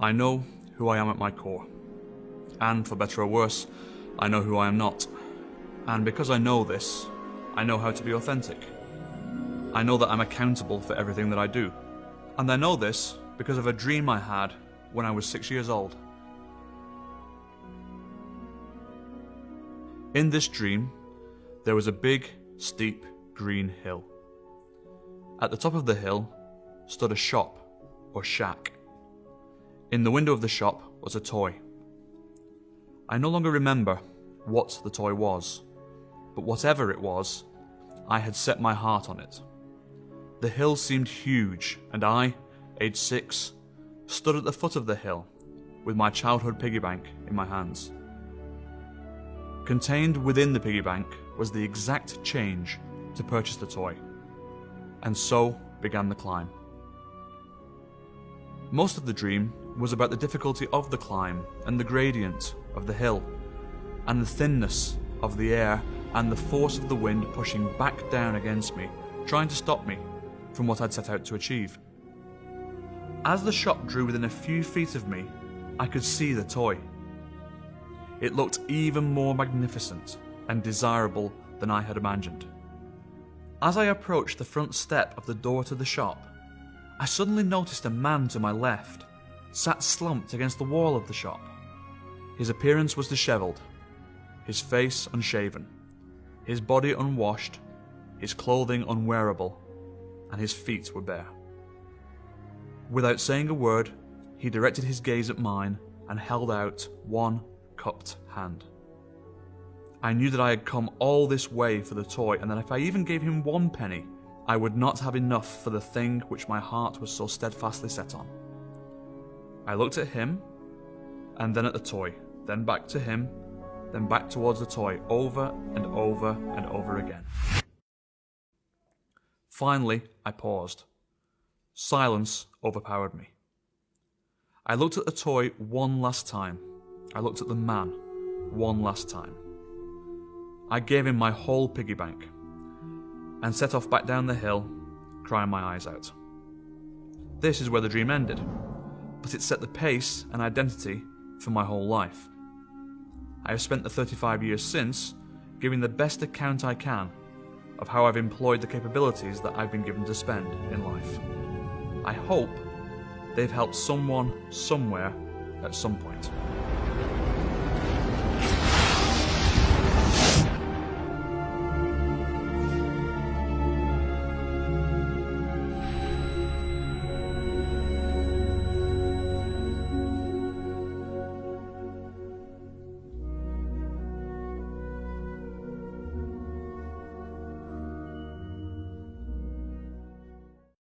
I know who I am at my core. And for better or worse, I know who I am not. And because I know this, I know how to be authentic. I know that I'm accountable for everything that I do. And I know this because of a dream I had when I was 6 years old. In this dream, there was a big, steep, green hill. At the top of the hill stood a shop, or shack. In the window of the shop was a toy. I no longer remember what the toy was, but whatever it was, I had set my heart on it. The hill seemed huge, and I, aged 6, stood at the foot of the hill with my childhood piggy bank in my hands. Contained within the piggy bank was the exact change to purchase the toy, and so began the climb. Most of the dream was about the difficulty of the climb and the gradient of the hill, and the thinness of the air and the force of the wind pushing back down against me, trying to stop me from what I'd set out to achieve. As the shop drew within a few feet of me, I could see the toy. It looked even more magnificent and desirable than I had imagined. As I approached the front step of the door to the shop, I suddenly noticed a man to my left, sat slumped against the wall of the shop. His appearance was dishevelled, his face unshaven, his body unwashed, his clothing unwearable, and his feet were bare. Without saying a word, he directed his gaze at mine and held out one cupped hand. I knew that I had come all this way for the toy, and that if I even gave him 1 penny, I would not have enough for the thing which my heart was so steadfastly set on. I looked at him, and then at the toy, then back to him, then back towards the toy, over and over and over again. Finally, I paused. Silence overpowered me. I looked at the toy one last time. I looked at the man one last time. I gave him my whole piggy bank and set off back down the hill, crying my eyes out. This is where the dream ended, but it set the pace and identity for my whole life. I have spent the 35 years since giving the best account I can of how I've employed the capabilities that I've been given to spend in life. I hope they've helped someone somewhere at some point.